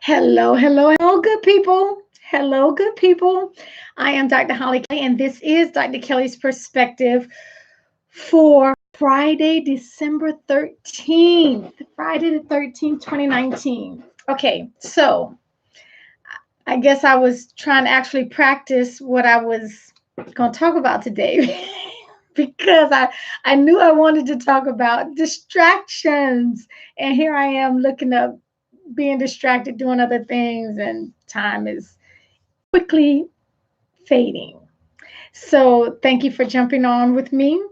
Hello, hello, hello, good people. Hello, good people. I am Dr. Hollie Kelly, and this is Dr. Kelly's perspective for Friday, December 13th. Friday the 13th, 2019. Okay, so I guess I was trying to actually practice what I was going to talk about today because I knew I wanted to talk about distractions. And here I am looking up being distracted doing other things, and time is quickly fading. So thank you for jumping on with me.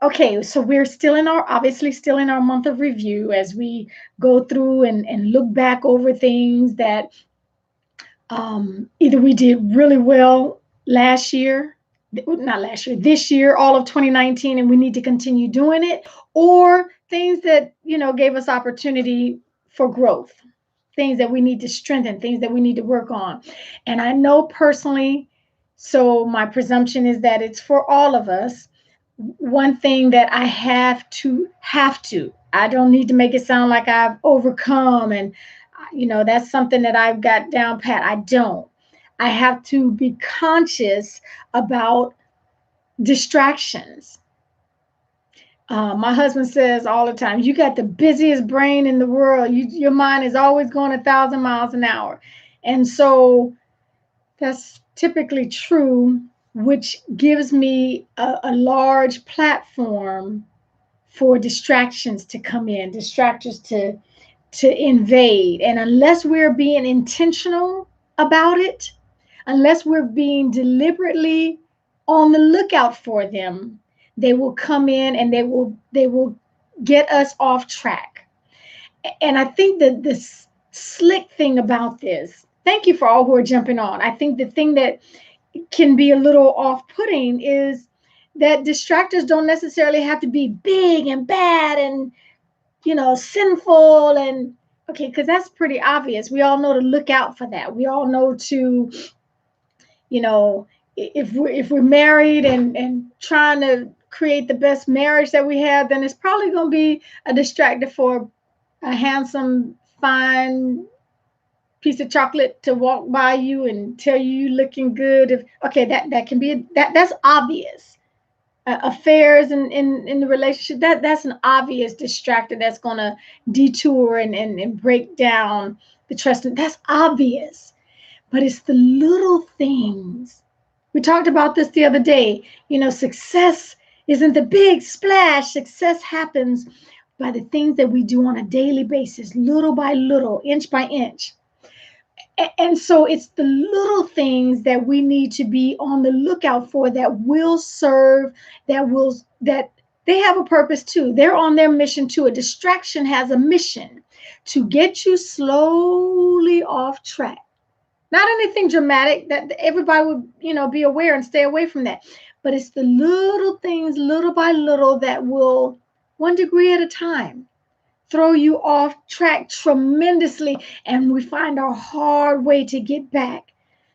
Okay, so we're still in our obviously still in our month of review as we go through and look back over things that either we did really well last year, not last year, this year, all of 2019, and we need to continue doing it, or things that gave us opportunity for growth, things that we need to strengthen, things that we need to work on. And I know personally, so my presumption is that it's for all of us. One thing that I I don't need to make it sound like I've overcome and that's something that I've got down pat. I don't. I have to be conscious about distractions. My husband says all the time, you got the busiest brain in the world. Your mind is always going 1,000 miles an hour. And so that's typically true, which gives me a large platform for distractions to come in, distractors to invade. And unless we're being intentional about it, unless we're being deliberately on the lookout for them, they will come in and they will get us off track. And I think that this slick thing about this, thank you for all who are jumping on. I think the thing that can be a little off-putting is that distractors don't necessarily have to be big and bad and sinful and okay, because that's pretty obvious. We all know to look out for that. We all know to, if we're married and trying to create the best marriage that we have, then it's probably going to be a distractor for a handsome, fine piece of chocolate to walk by you and tell you looking good. If okay, that can be that's obvious. Affairs in the relationship, that's an obvious distractor that's going to detour and break down the trust. That's obvious, but it's the little things. We talked about this the other day. Success isn't the big splash. Success happens by the things that we do on a daily basis, little by little, inch by inch. And so it's the little things that we need to be on the lookout for that will serve, that they have a purpose too. They're on their mission too. A distraction has a mission to get you slowly off track. Not anything dramatic that everybody would, be aware and stay away from that. But it's the little things, little by little, that will, 1 degree at a time, throw you off track tremendously, and we find our hard way to get back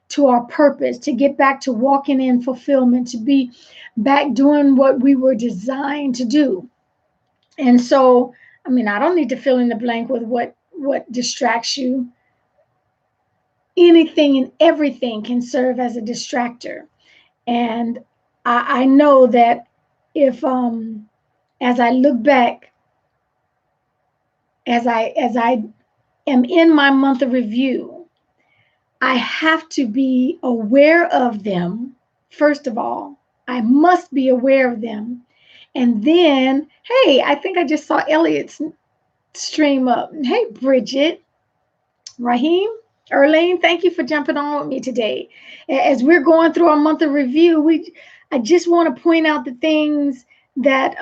to our purpose, to get back to walking in fulfillment, to be back doing what we were designed to do. And so, I don't need to fill in the blank with what distracts you. Anything and everything can serve as a distractor. And I know that if as I look back, as I am in my month of review, I have to be aware of them. First of all, I must be aware of them. And then, hey, I think I just saw Elliot's stream up. Hey, Bridget, Raheem, Erlene, thank you for jumping on with me today. As we're going through our month of review, I just want to point out the things that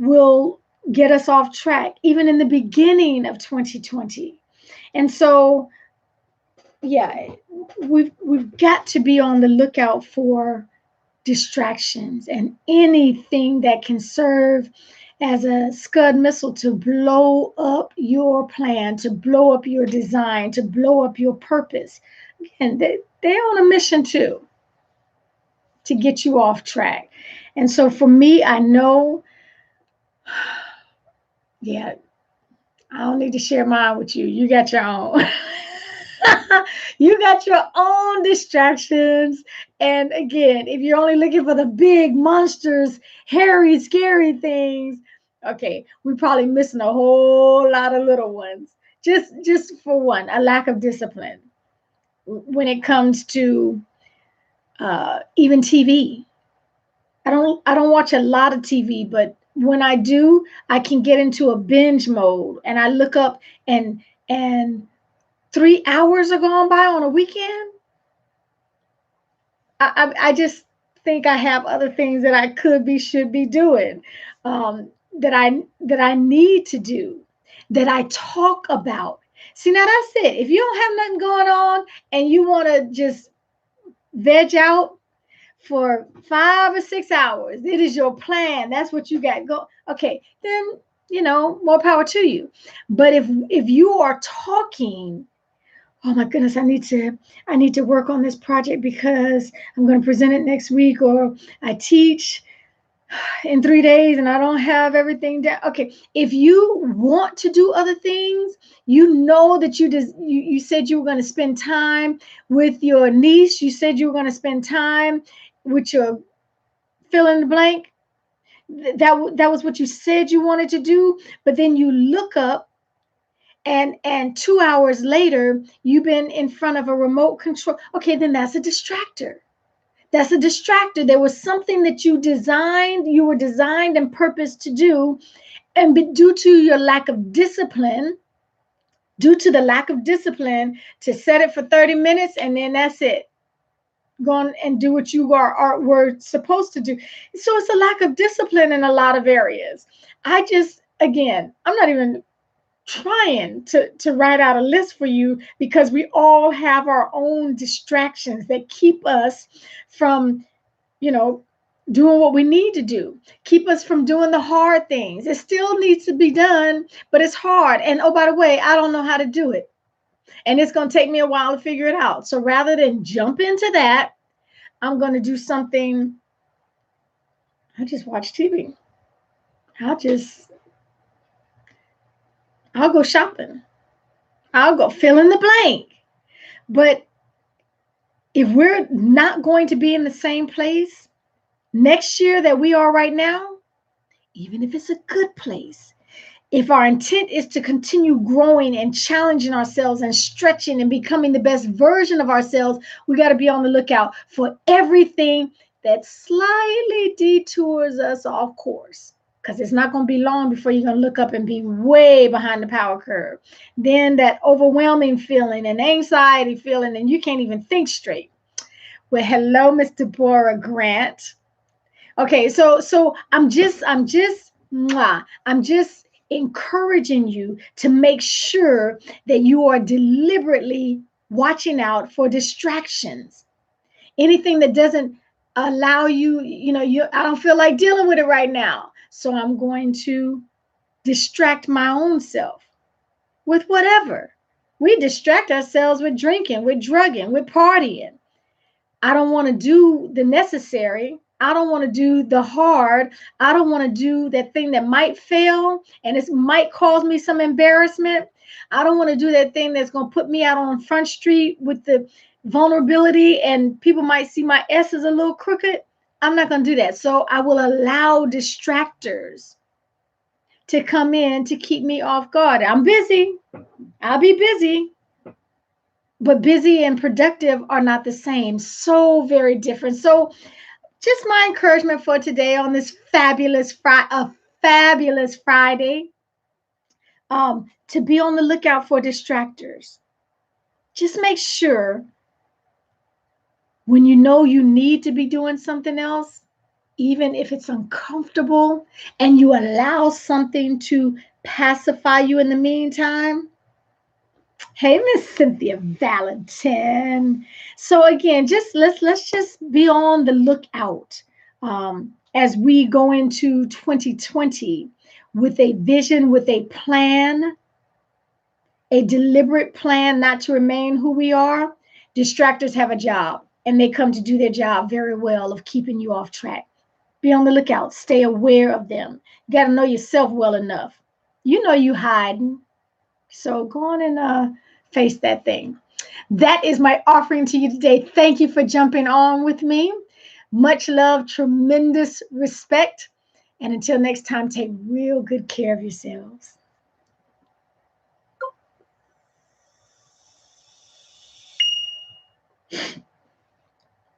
will get us off track, even in the beginning of 2020. And so, yeah, we've got to be on the lookout for distractions and anything that can serve as a Scud missile to blow up your plan, to blow up your design, to blow up your purpose. And they're on a mission too, to get you off track. And so for me, I know, yeah, I don't need to share mine with you. You got your own. You got your own distractions. And again, if you're only looking for the big monsters, hairy, scary things, okay, we're probably missing a whole lot of little ones. Just for one, a lack of discipline when it comes to even TV. I don't watch a lot of TV, but when I do, I can get into a binge mode and I look up and 3 hours are gone by on a weekend. I just think I have other things that I could be, should be doing, that I need to do, that I talk about. See, now that's it. If you don't have nothing going on and you want to just veg out for 5 or 6 hours, it is your plan. That's what you got go. Okay, then more power to you. But if you are talking, oh my goodness, I need to work on this project because I'm going to present it next week, or I teach in 3 days and I don't have everything down. Okay, if you want to do other things, you know that you said you were going to spend time with your niece, you said you were going to spend time with your fill in the blank. That was what you said you wanted to do, but then you look up and 2 hours later you've been in front of a remote control. Okay, then that's a distractor. That's a distractor. There was something that you were designed and purposed to do, and due to your lack of discipline, due to the lack of discipline, to set it for 30 minutes and then that's it. Go on and do what you were supposed to do. So it's a lack of discipline in a lot of areas. Again, I'm not even trying to write out a list for you, because we all have our own distractions that keep us from doing what we need to do, keep us from doing the hard things. It still needs to be done, but it's hard. And oh, by the way, I don't know how to do it, and it's going to take me a while to figure it out. So rather than jump into that, I'm going to do something. I just watch TV. i'll just I'll go shopping. I'll go fill in the blank. But if we're not going to be in the same place next year that we are right now, even if it's a good place, if our intent is to continue growing and challenging ourselves and stretching and becoming the best version of ourselves, we got to be on the lookout for everything that slightly detours us off course. Because it's not going to be long before you're going to look up and be way behind the power curve. Then that overwhelming feeling and anxiety feeling, and you can't even think straight. Well, hello, Miss Deborah Grant. Okay, so I'm just encouraging you to make sure that you are deliberately watching out for distractions. Anything that doesn't allow I don't feel like dealing with it right now. So I'm going to distract my own self with whatever. We distract ourselves with drinking, with drugging, with partying. I don't want to do the necessary. I don't want to do the hard. I don't want to do that thing that might fail and it might cause me some embarrassment. I don't want to do that thing that's going to put me out on Front Street with the vulnerability and people might see my S is a little crooked. I'm not going to do that. So I will allow distractors to come in to keep me off guard. I'm busy. I'll be busy. But busy and productive are not the same. So very different. So just my encouragement for today on this fabulous Friday, to be on the lookout for distractors. Just make sure when you know you need to be doing something else, even if it's uncomfortable, and you allow something to pacify you in the meantime. Hey, Miss Cynthia Valentin. So again, let's just be on the lookout, as we go into 2020 with a vision, with a plan, a deliberate plan not to remain who we are. Distractors have a job, and they come to do their job very well of keeping you off track. Be on the lookout. Stay aware of them. You got to know yourself well enough. You know you hiding. So go on and face that thing. That is my offering to you today. Thank you for jumping on with me. Much love, tremendous respect. And until next time, take real good care of yourselves.